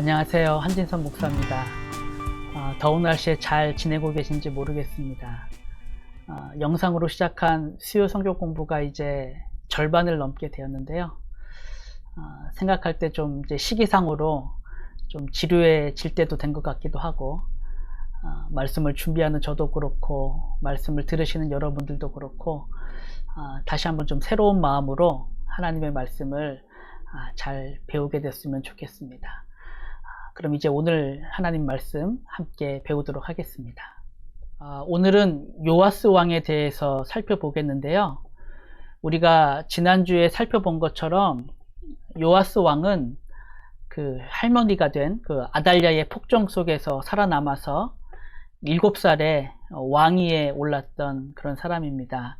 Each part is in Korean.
안녕하세요. 한진선 목사입니다. 더운 날씨에 잘 지내고 계신지 모르겠습니다. 영상으로 시작한 수요 성경 공부가 이제 절반을 넘게 되었는데요. 생각할 때 좀 이제 시기상으로 좀 지루해질 때도 된 것 같기도 하고, 말씀을 준비하는 저도 그렇고 말씀을 들으시는 여러분들도 그렇고, 다시 한번 좀 새로운 마음으로 하나님의 말씀을 잘 배우게 됐으면 좋겠습니다. 그럼 이제 오늘 하나님 말씀 함께 배우도록 하겠습니다. 오늘은 요아스 왕에 대해서 살펴보겠는데요. 우리가 지난주에 살펴본 것처럼 요아스 왕은 그 할머니가 된 그 아달랴의 폭정 속에서 살아남아서 7살에 왕위에 올랐던 그런 사람입니다.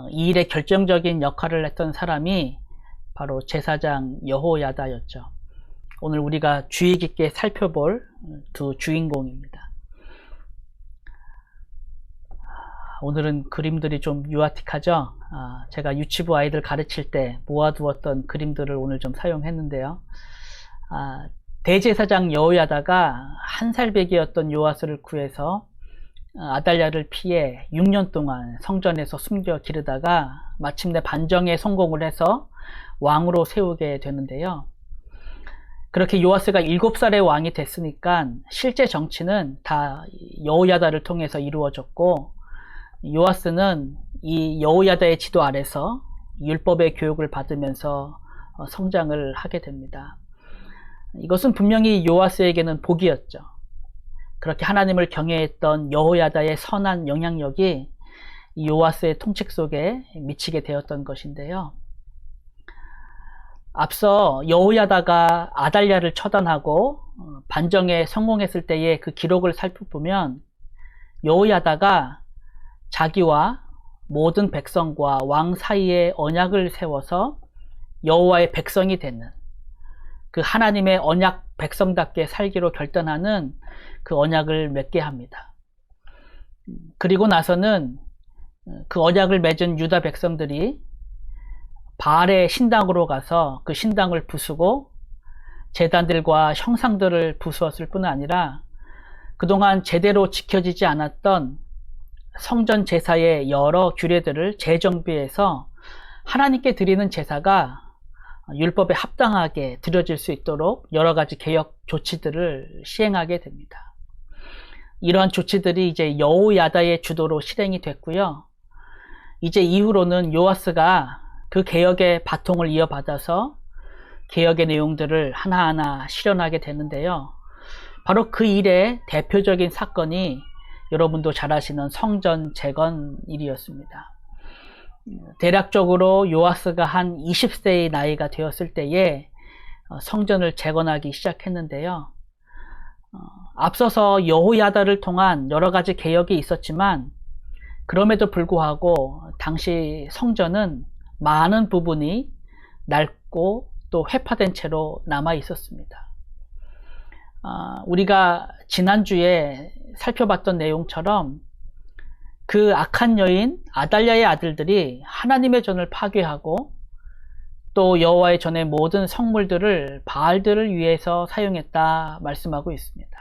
이 일에 결정적인 역할을 했던 사람이 바로 제사장 여호야다였죠. 오늘 우리가 주의 깊게 살펴볼 두 주인공입니다. 오늘은 그림들이 좀 유아틱하죠? 제가 유치부 아이들 가르칠 때 모아두었던 그림들을 오늘 좀 사용했는데요. 대제사장 여호야다가 한 살배기였던 요아스를 구해서 아달랴를 피해 6년 동안 성전에서 숨겨 기르다가 마침내 반정에 성공을 해서 왕으로 세우게 되는데요. 그렇게 요아스가 7살의 왕이 됐으니까 실제 정치는 다 여호야다를 통해서 이루어졌고, 요아스는 이 여호야다의 지도 아래서 율법의 교육을 받으면서 성장을 하게 됩니다. 이것은 분명히 요아스에게는 복이었죠. 그렇게 하나님을 경외했던 여호야다의 선한 영향력이 요아스의 통치 속에 미치게 되었던 것인데요. 앞서 여호야다가 아달랴를 처단하고 반정에 성공했을 때의 그 기록을 살펴보면 여호야다가 자기와 모든 백성과 왕 사이에 언약을 세워서 여호와의 백성이 되는, 그 하나님의 언약 백성답게 살기로 결단하는 그 언약을 맺게 합니다. 그리고 나서는 그 언약을 맺은 유다 백성들이 바알의 신당으로 가서 그 신당을 부수고 제단들과 형상들을 부수었을 뿐 아니라 그동안 제대로 지켜지지 않았던 성전 제사의 여러 규례들을 재정비해서 하나님께 드리는 제사가 율법에 합당하게 드려질 수 있도록 여러 가지 개혁 조치들을 시행하게 됩니다. 이러한 조치들이 이제 여호야다의 주도로 실행이 됐고요. 이제 이후로는 요아스가 그 개혁의 바통을 이어받아서 개혁의 내용들을 하나하나 실현하게 되는데요. 바로 그 일의 대표적인 사건이 여러분도 잘 아시는 성전 재건 일이었습니다. 대략적으로 요아스가 한 20세의 나이가 되었을 때에 성전을 재건하기 시작했는데요. 앞서서 여호야다를 통한 여러 가지 개혁이 있었지만 그럼에도 불구하고 당시 성전은 많은 부분이 낡고 또 회파된 채로 남아 있었습니다. 우리가 지난주에 살펴봤던 내용처럼 그 악한 여인 아달랴의 아들들이 하나님의 전을 파괴하고 또 여호와의 전의 모든 성물들을 바알들을 위해서 사용했다 말씀하고 있습니다.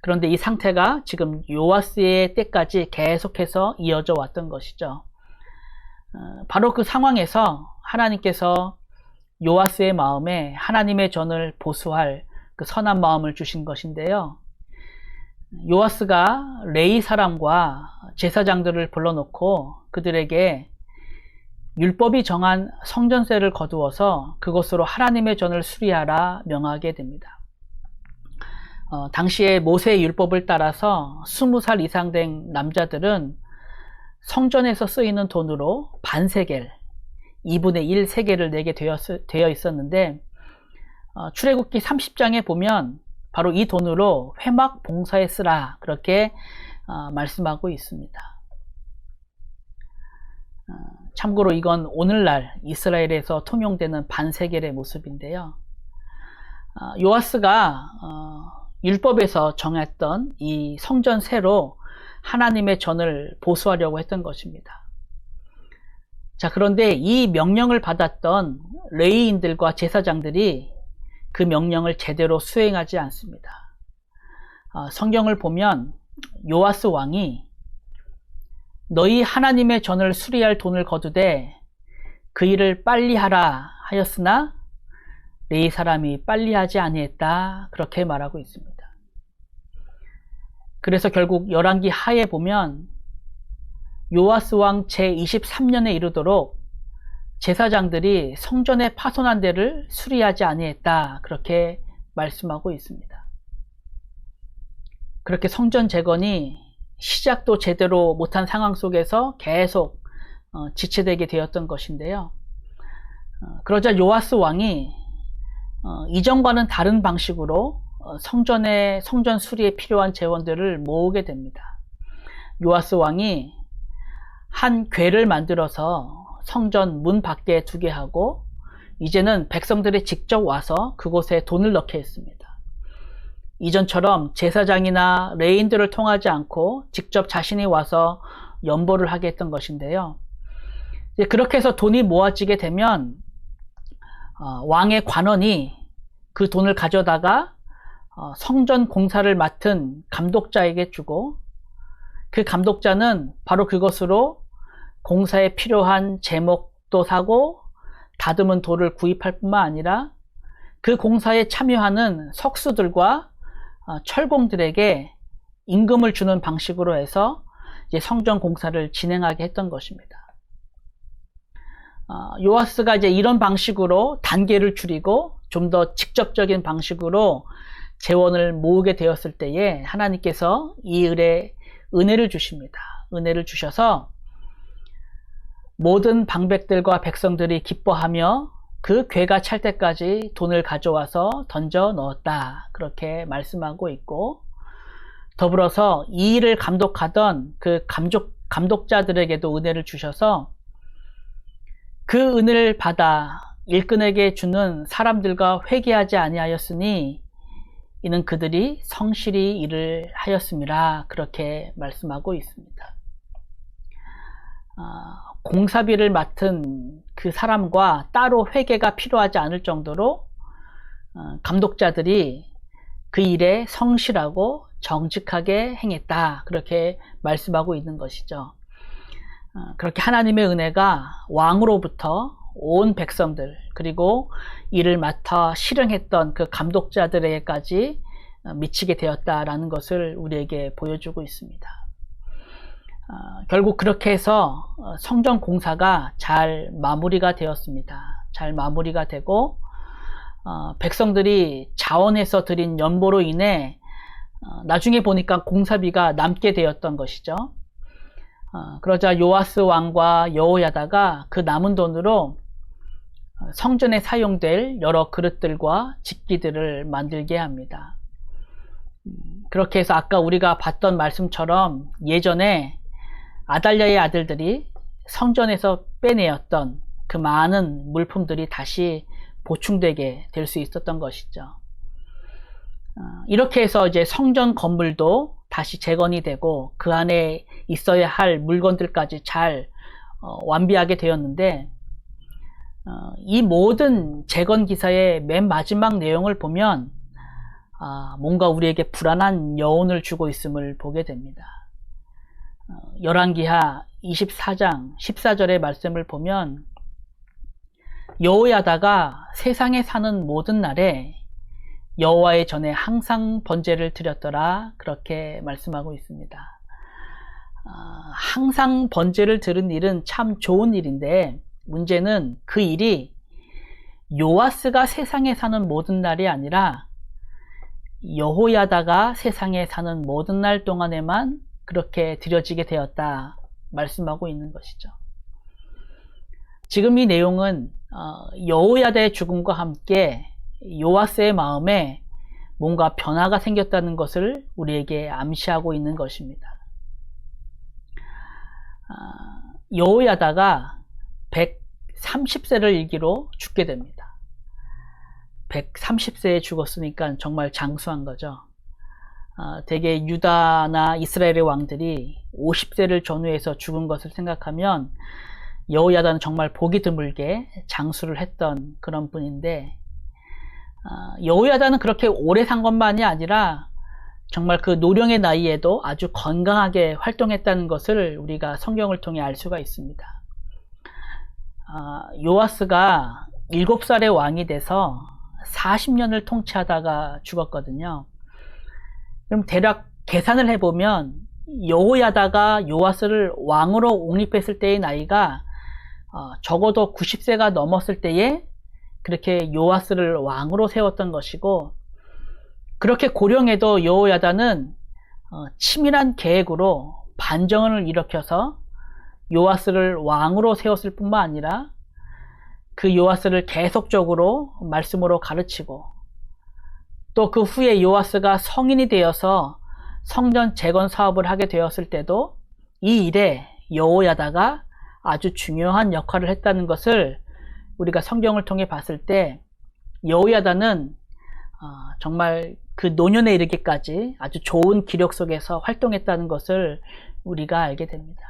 그런데 이 상태가 지금 요아스의 때까지 계속해서 이어져 왔던 것이죠. 바로 그 상황에서 하나님께서 요아스의 마음에 하나님의 전을 보수할 그 선한 마음을 주신 것인데요. 요아스가 레위 사람과 제사장들을 불러놓고 그들에게 율법이 정한 성전세를 거두어서 그것으로 하나님의 전을 수리하라 명하게 됩니다. 당시에 모세의 율법을 따라서 20살 이상 된 남자들은 성전에서 쓰이는 돈으로 반세겔, 2분의 1 세겔을 내게 되어 있었는데, 출애굽기 30장에 보면 바로 이 돈으로 회막 봉사에 쓰라, 그렇게 말씀하고 있습니다. 참고로 이건 오늘날 이스라엘에서 통용되는 반세겔의 모습인데요. 요아스가 율법에서 정했던 이 성전세로 하나님의 전을 보수하려고 했던 것입니다. 자, 그런데 이 명령을 받았던 레위인들과 제사장들이 그 명령을 제대로 수행하지 않습니다. 성경을 보면 요아스 왕이 너희 하나님의 전을 수리할 돈을 거두되 그 일을 빨리 하라 하였으나 레위 사람이 빨리 하지 아니했다, 그렇게 말하고 있습니다. 그래서 결국 열왕기 하에 보면 요아스 왕 제23년에 이르도록 제사장들이 성전에 파손한 데를 수리하지 아니했다, 그렇게 말씀하고 있습니다. 그렇게 성전 재건이 시작도 제대로 못한 상황 속에서 계속 지체되게 되었던 것인데요. 그러자 요아스 왕이 이전과는 다른 방식으로 성전 수리에 필요한 재원들을 모으게 됩니다. 요아스 왕이 한 궤를 만들어서 성전 문 밖에 두게 하고 이제는 백성들이 직접 와서 그곳에 돈을 넣게 했습니다. 이전처럼 제사장이나 레인들을 통하지 않고 직접 자신이 와서 연보를 하게 했던 것인데요. 이제 그렇게 해서 돈이 모아지게 되면 왕의 관원이 그 돈을 가져다가 성전 공사를 맡은 감독자에게 주고 그 감독자는 바로 그것으로 공사에 필요한 제목도 사고 다듬은 돌을 구입할 뿐만 아니라 그 공사에 참여하는 석수들과 철공들에게 임금을 주는 방식으로 해서 이제 성전 공사를 진행하게 했던 것입니다. 요아스가 이제 이런 방식으로 단계를 줄이고 좀 더 직접적인 방식으로 재원을 모으게 되었을 때에 하나님께서 이 일에 은혜를 주십니다. 은혜를 주셔서 모든 방백들과 백성들이 기뻐하며 그 궤가 찰 때까지 돈을 가져와서 던져 넣었다, 그렇게 말씀하고 있고, 더불어서 이 일을 감독하던 그 감독자들에게도 은혜를 주셔서 그 은혜를 받아 일꾼에게 주는 사람들과 회개하지 아니하였으니 이는 그들이 성실히 일을 하였음이라, 그렇게 말씀하고 있습니다. 공사비를 맡은 그 사람과 따로 회개가 필요하지 않을 정도로 감독자들이 그 일에 성실하고 정직하게 행했다, 그렇게 말씀하고 있는 것이죠. 그렇게 하나님의 은혜가 왕으로부터 온 백성들 그리고 이를 맡아 실행했던 그 감독자들에게까지 미치게 되었다라는 것을 우리에게 보여주고 있습니다. 결국 그렇게 해서 성전 공사가 잘 마무리가 되었습니다. 잘 마무리가 되고 백성들이 자원해서 드린 연보로 인해 나중에 보니까 공사비가 남게 되었던 것이죠. 그러자 요아스 왕과 여호야다가 그 남은 돈으로 성전에 사용될 여러 그릇들과 집기들을 만들게 합니다. 그렇게 해서 아까 우리가 봤던 말씀처럼 예전에 아달랴의 아들들이 성전에서 빼내었던 그 많은 물품들이 다시 보충되게 될 수 있었던 것이죠. 이렇게 해서 이제 성전 건물도 다시 재건이 되고 그 안에 있어야 할 물건들까지 잘 완비하게 되었는데, 이 모든 재건 기사의 맨 마지막 내용을 보면 뭔가 우리에게 불안한 여운을 주고 있음을 보게 됩니다. 열왕기하 24장 14절의 말씀을 보면 여호야다가 세상에 사는 모든 날에 여호와의 전에 항상 번제를 드렸더라, 그렇게 말씀하고 있습니다. 항상 번제를 드린 일은 참 좋은 일인데 문제는 그 일이 요아스가 세상에 사는 모든 날이 아니라 여호야다가 세상에 사는 모든 날 동안에만 그렇게 드려지게 되었다 말씀하고 있는 것이죠. 지금 이 내용은 여호야다의 죽음과 함께 요아스의 마음에 뭔가 변화가 생겼다는 것을 우리에게 암시하고 있는 것입니다. 여호야다가 130세를 일기로 죽게 됩니다. 130세에 죽었으니까 정말 장수한 거죠. 대개 유다나 이스라엘의 왕들이 50세를 전후해서 죽은 것을 생각하면 여호야다는 정말 보기 드물게 장수를 했던 그런 분인데, 여호야다는 그렇게 오래 산 것만이 아니라 정말 그 노령의 나이에도 아주 건강하게 활동했다는 것을 우리가 성경을 통해 알 수가 있습니다. 요아스가 7살의 왕이 돼서 40년을 통치하다가 죽었거든요. 그럼 대략 계산을 해보면 여호야다가 요아스를 왕으로 옹립했을 때의 나이가 적어도 90세가 넘었을 때에 그렇게 요아스를 왕으로 세웠던 것이고, 그렇게 고령에도 여호야다는 치밀한 계획으로 반정을 일으켜서 요아스를 왕으로 세웠을 뿐만 아니라 그 요아스를 계속적으로 말씀으로 가르치고, 또 그 후에 요아스가 성인이 되어서 성전 재건 사업을 하게 되었을 때도 이 일에 여호야다가 아주 중요한 역할을 했다는 것을 우리가 성경을 통해 봤을 때 여호야다는 정말 그 노년에 이르기까지 아주 좋은 기력 속에서 활동했다는 것을 우리가 알게 됩니다.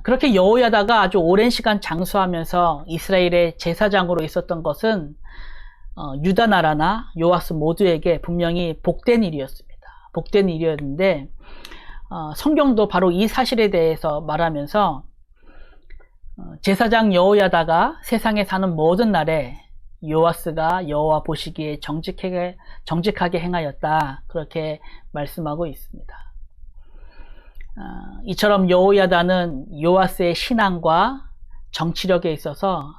그렇게 여호야다가 아주 오랜 시간 장수하면서 이스라엘의 제사장으로 있었던 것은 유다 나라나 요아스 모두에게 분명히 복된 일이었습니다. 복된 일이었는데 성경도 바로 이 사실에 대해서 말하면서 제사장 여호야다가 세상에 사는 모든 날에 요아스가 여호와 보시기에 정직하게 행하였다, 그렇게 말씀하고 있습니다. 이처럼 여호야다는 요아스의 신앙과 정치력에 있어서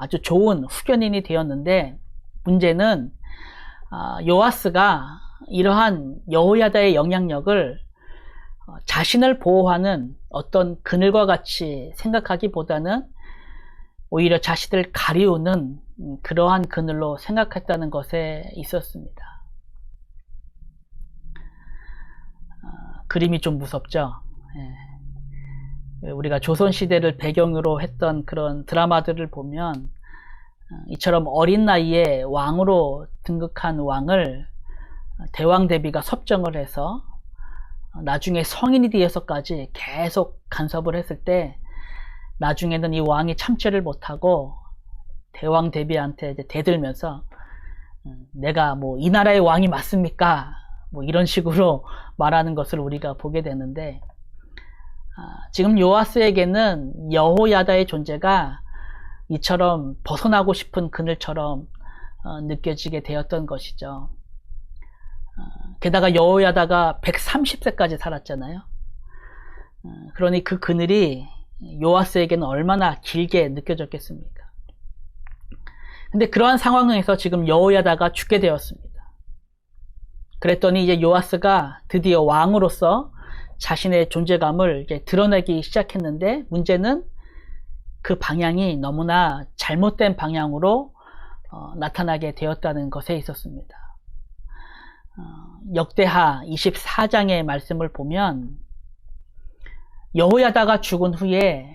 아주 좋은 후견인이 되었는데, 문제는 요아스가 이러한 여호야다의 영향력을 자신을 보호하는 어떤 그늘과 같이 생각하기보다는 오히려 자신을 가리우는 그러한 그늘로 생각했다는 것에 있었습니다. 그림이 좀 무섭죠. 우리가 조선시대를 배경으로 했던 그런 드라마들을 보면 이처럼 어린 나이에 왕으로 등극한 왕을 대왕 대비가 섭정을 해서 나중에 성인이 되어서까지 계속 간섭을 했을 때 나중에는 이 왕이 참지를 못하고 대왕 대비한테 이제 대들면서 내가 뭐 이 나라의 왕이 맞습니까? 뭐 이런 식으로 말하는 것을 우리가 보게 되는데, 지금 요아스에게는 여호야다의 존재가 이처럼 벗어나고 싶은 그늘처럼 느껴지게 되었던 것이죠. 게다가 여호야다가 130세까지 살았잖아요. 그러니 그 그늘이 요아스에게는 얼마나 길게 느껴졌겠습니까? 근데 그러한 상황에서 지금 여호야다가 죽게 되었습니다. 그랬더니 이제 요아스가 드디어 왕으로서 자신의 존재감을 이제 드러내기 시작했는데, 문제는 그 방향이 너무나 잘못된 방향으로 나타나게 되었다는 것에 있었습니다. 역대하 24장의 말씀을 보면 여호야다가 죽은 후에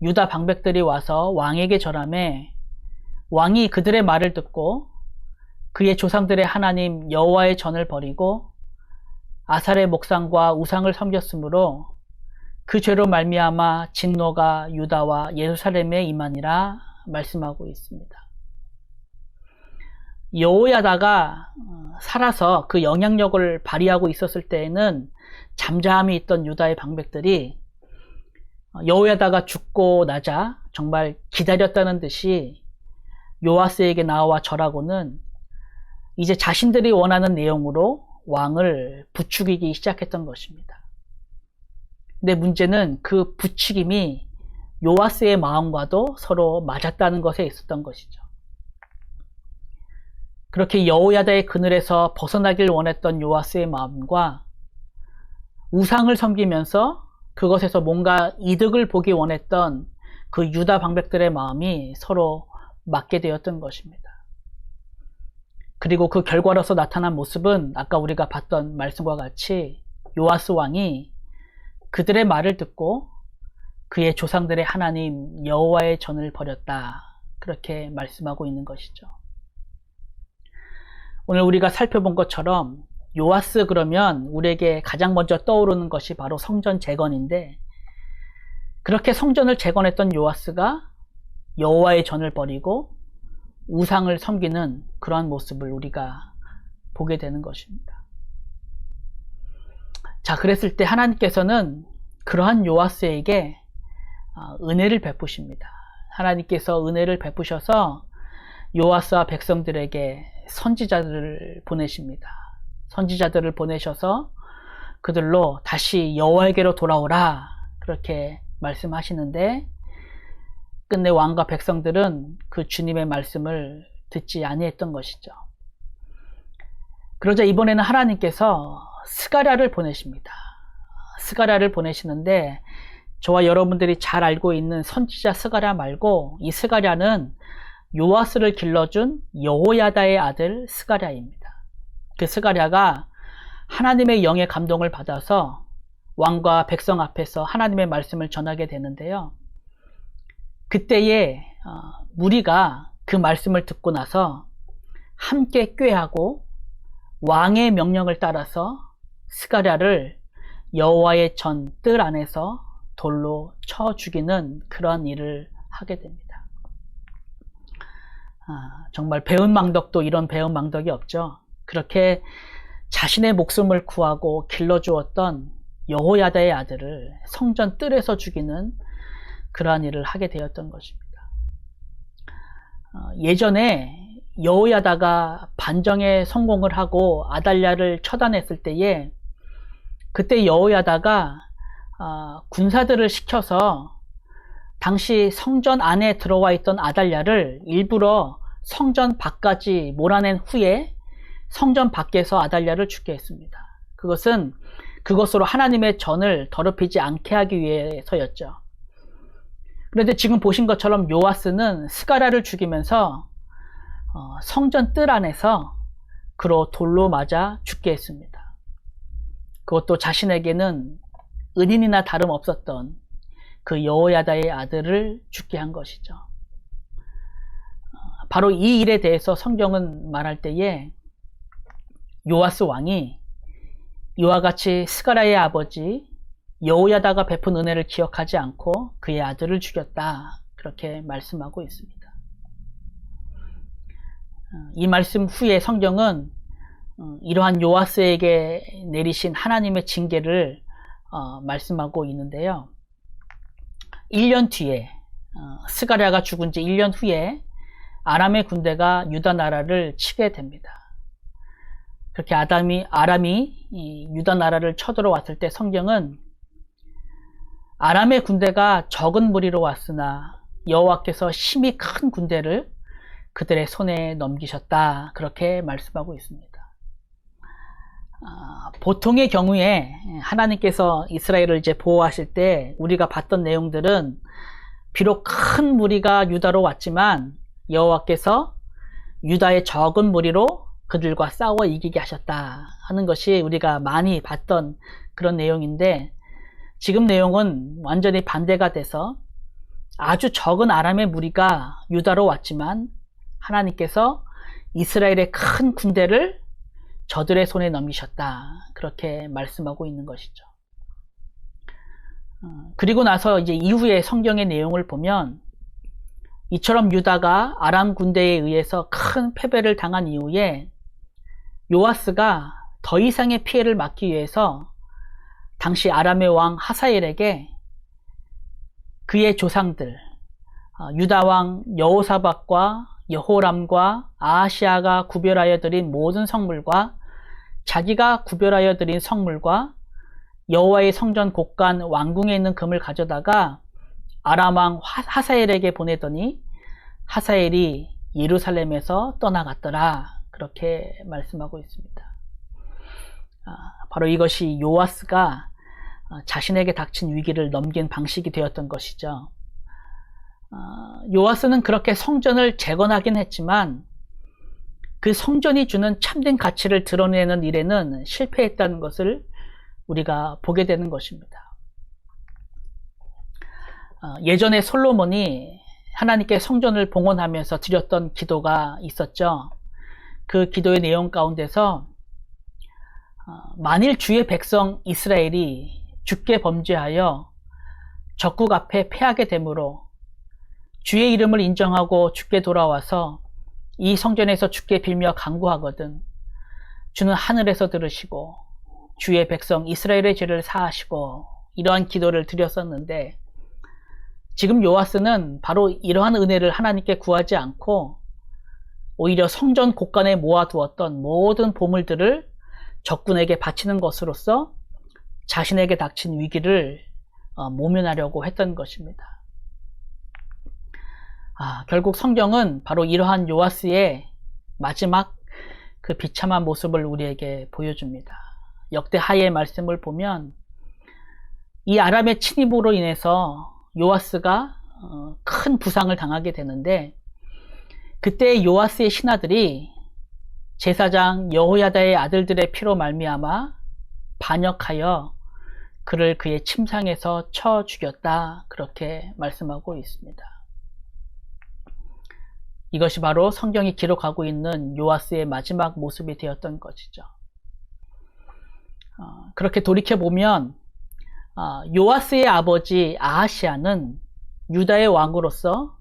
유다 방백들이 와서 왕에게 절하매 왕이 그들의 말을 듣고 그의 조상들의 하나님 여호와의 전을 버리고 아살의 목상과 우상을 섬겼으므로 그 죄로 말미암아 진노가 유다와 예루살렘에 임하니라 말씀하고 있습니다. 여호야다가 살아서 그 영향력을 발휘하고 있었을 때에는 잠잠히 있던 유다의 방백들이 여호야다가 죽고 나자 정말 기다렸다는 듯이 요아스에게 나와 절하고는 이제 자신들이 원하는 내용으로 왕을 부추기기 시작했던 것입니다. 근데 문제는 그 부추김이 요아스의 마음과도 서로 맞았다는 것에 있었던 것이죠. 그렇게 여호야다의 그늘에서 벗어나길 원했던 요아스의 마음과 우상을 섬기면서 그것에서 뭔가 이득을 보기 원했던 그 유다 방백들의 마음이 서로 맞게 되었던 것입니다. 그리고 그 결과로서 나타난 모습은 아까 우리가 봤던 말씀과 같이 요아스 왕이 그들의 말을 듣고 그의 조상들의 하나님 여호와의 전을 버렸다, 그렇게 말씀하고 있는 것이죠. 오늘 우리가 살펴본 것처럼 요아스 그러면 우리에게 가장 먼저 떠오르는 것이 바로 성전 재건인데, 그렇게 성전을 재건했던 요아스가 여호와의 전을 버리고 우상을 섬기는 그러한 모습을 우리가 보게 되는 것입니다. 자, 그랬을 때 하나님께서는 그러한 요아스에게 은혜를 베푸십니다. 하나님께서 은혜를 베푸셔서 요아스와 백성들에게 선지자들을 보내십니다. 선지자들을 보내셔서 그들로 다시 여호와에게로 돌아오라 그렇게 말씀하시는데, 끝내 왕과 백성들은 그 주님의 말씀을 듣지 아니했던 것이죠. 그러자 이번에는 하나님께서 스가랴를 보내십니다. 스가랴를 보내시는데, 저와 여러분들이 잘 알고 있는 선지자 스가랴 말고 이 스가랴는 요아스를 길러준 여호야다의 아들 스가랴입니다. 그 스가랴가 하나님의 영의 감동을 받아서 왕과 백성 앞에서 하나님의 말씀을 전하게 되는데요. 그때에 무리가 그 말씀을 듣고 나서 함께 꾀하고 왕의 명령을 따라서 스가랴를 여호와의 전 뜰 안에서 돌로 쳐 죽이는 그런 일을 하게 됩니다. 정말 배은망덕도 이런 배은망덕이 없죠. 그렇게 자신의 목숨을 구하고 길러주었던 여호야다의 아들을 성전 뜰에서 죽이는 그러한 일을 하게 되었던 것입니다. 예전에 여호야다가 반정에 성공을 하고 아달랴를 처단했을 때에, 그때 여호야다가 군사들을 시켜서 당시 성전 안에 들어와 있던 아달랴를 일부러 성전 밖까지 몰아낸 후에 성전 밖에서 아달랴를 죽게 했습니다. 그것으로 하나님의 전을 더럽히지 않게 하기 위해서였죠. 그런데 지금 보신 것처럼 요아스는 스가랴를 죽이면서 성전 뜰 안에서 그로 돌로 맞아 죽게 했습니다. 그것도 자신에게는 은인이나 다름없었던 그 여호야다의 아들을 죽게 한 것이죠. 바로 이 일에 대해서 성경은 말할 때에 요아스 왕이 이와 같이 스가랴의 아버지 여호야다가 베푼 은혜를 기억하지 않고 그의 아들을 죽였다, 그렇게 말씀하고 있습니다. 이 말씀 후에 성경은 이러한 요아스에게 내리신 하나님의 징계를 말씀하고 있는데요. 1년 뒤에 스가랴가 죽은 지 1년 후에 아람의 군대가 유다 나라를 치게 됩니다. 그렇게 아람이 유다 나라를 쳐들어왔을 때 성경은 아람의 군대가 적은 무리로 왔으나 여호와께서 심히 큰 군대를 그들의 손에 넘기셨다, 그렇게 말씀하고 있습니다. 보통의 경우에 하나님께서 이스라엘을 이제 보호하실 때 우리가 봤던 내용들은 비록 큰 무리가 유다로 왔지만 여호와께서 유다의 적은 무리로 그들과 싸워 이기게 하셨다 하는 것이 우리가 많이 봤던 그런 내용인데, 지금 내용은 완전히 반대가 돼서 아주 적은 아람의 무리가 유다로 왔지만 하나님께서 이스라엘의 큰 군대를 저들의 손에 넘기셨다, 그렇게 말씀하고 있는 것이죠. 그리고 나서 이제 이후에 성경의 내용을 보면 이처럼 유다가 아람 군대에 의해서 큰 패배를 당한 이후에 요아스가 더 이상의 피해를 막기 위해서 당시 아람의 왕 하사엘에게 그의 조상들 유다 왕 여호사밧과 여호람과 아하시아가 구별하여 드린 모든 성물과 자기가 구별하여 드린 성물과 여호와의 성전 곳간 왕궁에 있는 금을 가져다가 아람 왕 하사엘에게 보내더니 하사엘이 예루살렘에서 떠나갔더라, 그렇게 말씀하고 있습니다. 바로 이것이 요아스가 자신에게 닥친 위기를 넘긴 방식이 되었던 것이죠. 요아스는 그렇게 성전을 재건하긴 했지만 그 성전이 주는 참된 가치를 드러내는 일에는 실패했다는 것을 우리가 보게 되는 것입니다. 예전에 솔로몬이 하나님께 성전을 봉헌하면서 드렸던 기도가 있었죠. 그 기도의 내용 가운데서 만일 주의 백성 이스라엘이 주께 범죄하여 적국 앞에 패하게 되므로 주의 이름을 인정하고 주께 돌아와서 이 성전에서 주께 빌며 간구하거든 주는 하늘에서 들으시고 주의 백성 이스라엘의 죄를 사하시고 이러한 기도를 드렸었는데, 지금 요아스는 바로 이러한 은혜를 하나님께 구하지 않고 오히려 성전 곳간에 모아두었던 모든 보물들을 적군에게 바치는 것으로서 자신에게 닥친 위기를 모면하려고 했던 것입니다. 결국 성경은 바로 이러한 요아스의 마지막 그 비참한 모습을 우리에게 보여줍니다. 역대하의 말씀을 보면 이 아람의 침입으로 인해서 요아스가 큰 부상을 당하게 되는데, 그때 요아스의 신하들이 제사장 여호야다의 아들들의 피로 말미암아 반역하여 그를 그의 침상에서 쳐 죽였다, 그렇게 말씀하고 있습니다. 이것이 바로 성경이 기록하고 있는 요아스의 마지막 모습이 되었던 것이죠. 그렇게 돌이켜보면 요아스의 아버지 아하시아는 유다의 왕으로서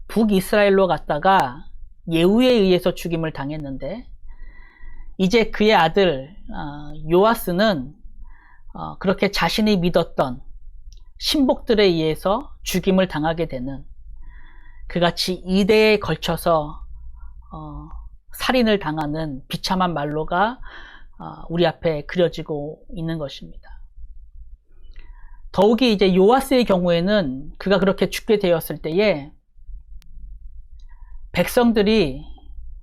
북이스라엘로 갔다가 예후에 의해서 죽임을 당했는데, 이제 그의 아들 요아스는 그렇게 자신이 믿었던 신복들에 의해서 죽임을 당하게 되는, 그같이 2대에 걸쳐서 살인을 당하는 비참한 말로가 우리 앞에 그려지고 있는 것입니다. 더욱이 이제 요아스의 경우에는 그가 그렇게 죽게 되었을 때에 백성들이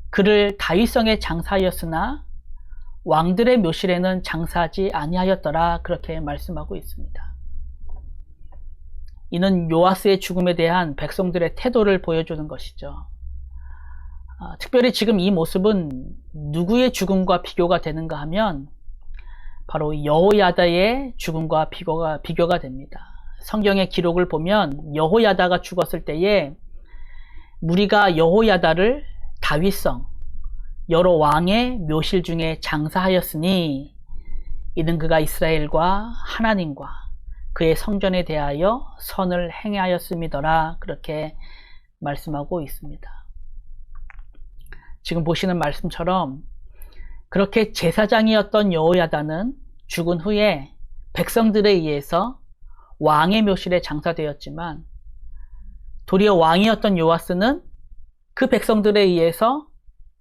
그를 다윗성에 장사하였으나 왕들의 묘실에는 장사하지 아니하였더라, 그렇게 말씀하고 있습니다. 이는 요아스의 죽음에 대한 백성들의 태도를 보여주는 것이죠. 특별히 지금 이 모습은 누구의 죽음과 비교가 되는가 하면 바로 여호야다의 죽음과 비교가 됩니다. 성경의 기록을 보면 여호야다가 죽었을 때에 무리가 여호야다를 다윗성 여러 왕의 묘실 중에 장사하였으니 이는 그가 이스라엘과 하나님과 그의 성전에 대하여 선을 행하였음이더라, 그렇게 말씀하고 있습니다. 지금 보시는 말씀처럼 그렇게 제사장이었던 여호야다는 죽은 후에 백성들에 의해서 왕의 묘실에 장사되었지만, 도리어 왕이었던 요아스는 그 백성들에 의해서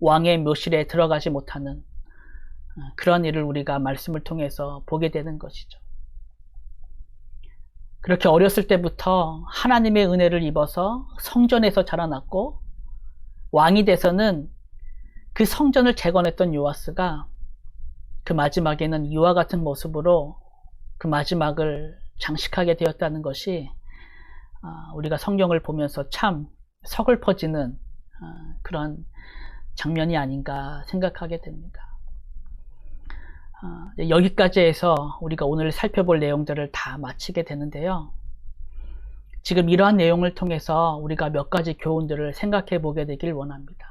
왕의 묘실에 들어가지 못하는 그런 일을 우리가 말씀을 통해서 보게 되는 것이죠. 그렇게 어렸을 때부터 하나님의 은혜를 입어서 성전에서 자라났고, 왕이 돼서는 그 성전을 재건했던 요아스가 그 마지막에는 이와 같은 모습으로 그 마지막을 장식하게 되었다는 것이 우리가 성경을 보면서 참 서글퍼지는 그런 장면이 아닌가 생각하게 됩니다. 여기까지 해서 우리가 오늘 살펴볼 내용들을 다 마치게 되는데요. 지금 이러한 내용을 통해서 우리가 몇 가지 교훈들을 생각해 보게 되길 원합니다.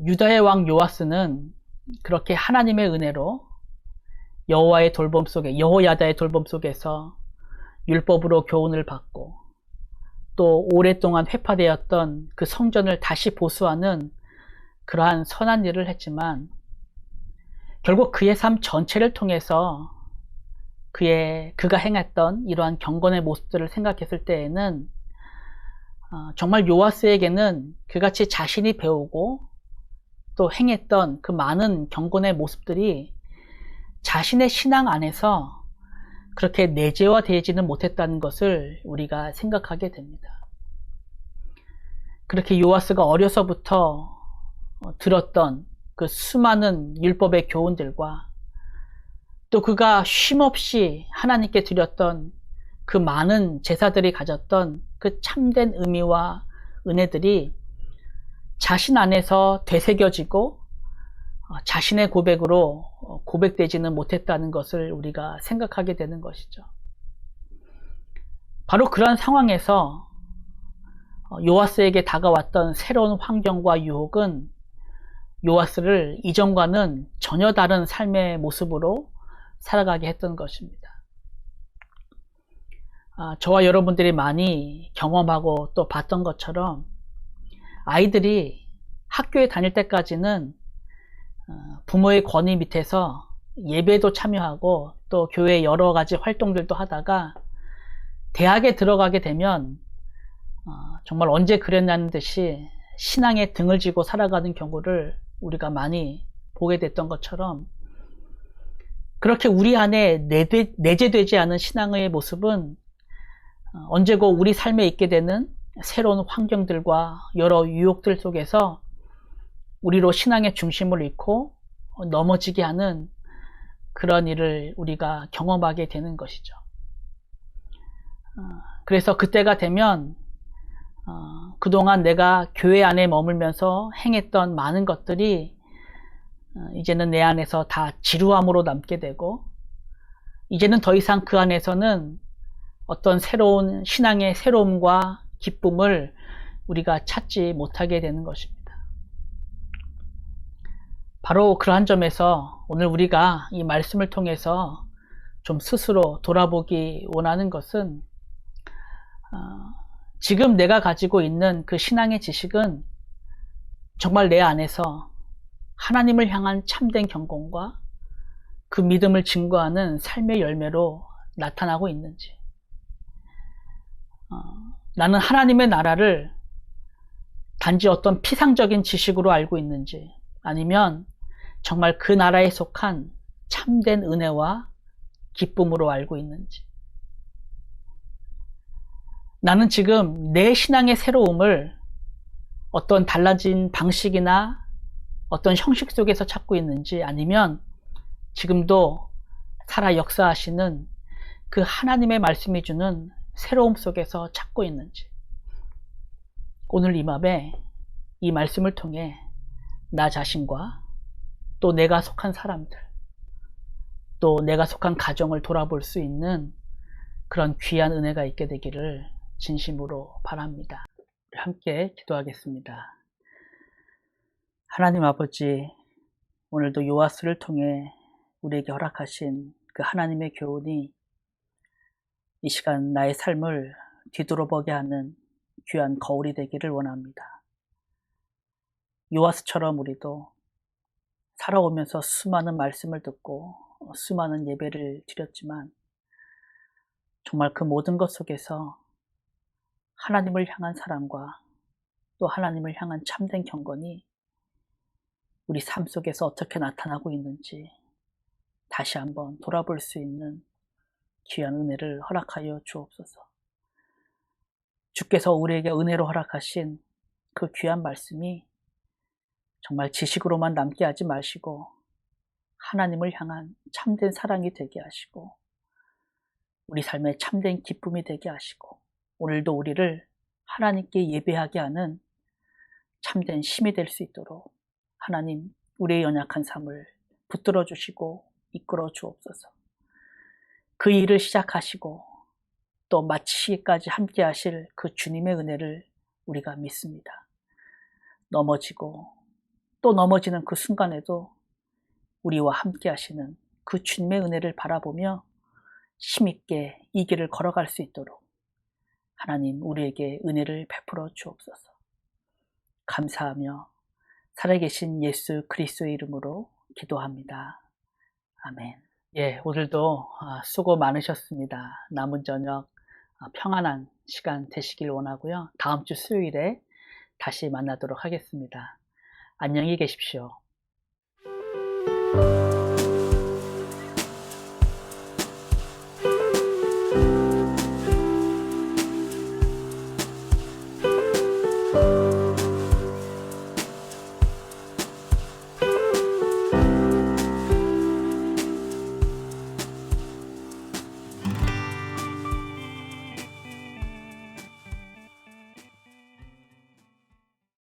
유다의 왕 요아스는 그렇게 하나님의 은혜로 여호와의 돌봄 속에, 여호야다의 돌봄 속에서 율법으로 교훈을 받고 또 오랫동안 회파되었던 그 성전을 다시 보수하는 그러한 선한 일을 했지만, 결국 그의 삶 전체를 통해서 그가 행했던 이러한 경건의 모습들을 생각했을 때에는 정말 요아스에게는 그같이 자신이 배우고 또 행했던 그 많은 경건의 모습들이 자신의 신앙 안에서 그렇게 내재화되지는 못했다는 것을 우리가 생각하게 됩니다. 그렇게 요아스가 어려서부터 들었던 그 수많은 율법의 교훈들과 또 그가 쉼없이 하나님께 드렸던 그 많은 제사들이 가졌던 그 참된 의미와 은혜들이 자신 안에서 되새겨지고 자신의 고백으로 고백되지는 못했다는 것을 우리가 생각하게 되는 것이죠. 바로 그런 상황에서 요아스에게 다가왔던 새로운 환경과 유혹은 요아스를 이전과는 전혀 다른 삶의 모습으로 살아가게 했던 것입니다. 저와 여러분들이 많이 경험하고 또 봤던 것처럼 아이들이 학교에 다닐 때까지는 부모의 권위 밑에서 예배도 참여하고 또 교회 여러 가지 활동들도 하다가 대학에 들어가게 되면 정말 언제 그랬냐는 듯이 신앙에 등을 지고 살아가는 경우를 우리가 많이 보게 됐던 것처럼, 그렇게 우리 안에 내재되지 않은 신앙의 모습은 언제고 우리 삶에 있게 되는 새로운 환경들과 여러 유혹들 속에서 우리로 신앙의 중심을 잃고 넘어지게 하는 그런 일을 우리가 경험하게 되는 것이죠. 그래서 그때가 되면 그동안 내가 교회 안에 머물면서 행했던 많은 것들이 이제는 내 안에서 다 지루함으로 남게 되고, 이제는 더 이상 그 안에서는 어떤 새로운 신앙의 새로움과 기쁨을 우리가 찾지 못하게 되는 것입니다. 바로 그러한 점에서 오늘 우리가 이 말씀을 통해서 좀 스스로 돌아보기 원하는 것은, 지금 내가 가지고 있는 그 신앙의 지식은 정말 내 안에서 하나님을 향한 참된 경공과 그 믿음을 증거하는 삶의 열매로 나타나고 있는지, 나는 하나님의 나라를 단지 어떤 피상적인 지식으로 알고 있는지, 아니면 정말 그 나라에 속한 참된 은혜와 기쁨으로 알고 있는지, 나는 지금 내 신앙의 새로움을 어떤 달라진 방식이나 어떤 형식 속에서 찾고 있는지, 아니면 지금도 살아 역사하시는 그 하나님의 말씀이 주는 새로움 속에서 찾고 있는지, 오늘 이 밤에 이 말씀을 통해 나 자신과 또 내가 속한 사람들, 또 내가 속한 가정을 돌아볼 수 있는 그런 귀한 은혜가 있게 되기를 진심으로 바랍니다. 함께 기도하겠습니다. 하나님 아버지, 오늘도 요하스를 통해 우리에게 허락하신 그 하나님의 교훈이 이 시간 나의 삶을 뒤돌아보게 하는 귀한 거울이 되기를 원합니다. 요하스처럼 우리도 살아오면서 수많은 말씀을 듣고 수많은 예배를 드렸지만, 정말 그 모든 것 속에서 하나님을 향한 사랑과 또 하나님을 향한 참된 경건이 우리 삶 속에서 어떻게 나타나고 있는지 다시 한번 돌아볼 수 있는 귀한 은혜를 허락하여 주옵소서. 주께서 우리에게 은혜로 허락하신 그 귀한 말씀이 정말 지식으로만 남게 하지 마시고 하나님을 향한 참된 사랑이 되게 하시고 우리 삶의 참된 기쁨이 되게 하시고, 오늘도 우리를 하나님께 예배하게 하는 참된 힘이 될 수 있도록 하나님, 우리의 연약한 삶을 붙들어 주시고 이끌어 주옵소서. 그 일을 시작하시고 또 마치기까지 함께 하실 그 주님의 은혜를 우리가 믿습니다. 넘어지고 또 넘어지는 그 순간에도 우리와 함께 하시는 그 주님의 은혜를 바라보며 힘있게 이 길을 걸어갈 수 있도록 하나님, 우리에게 은혜를 베풀어 주옵소서. 감사하며 살아계신 예수 그리스도의 이름으로 기도합니다. 아멘. 예, 오늘도 수고 많으셨습니다. 남은 저녁 평안한 시간 되시길 원하고요. 다음 주 수요일에 다시 만나도록 하겠습니다. 안녕히 계십시오.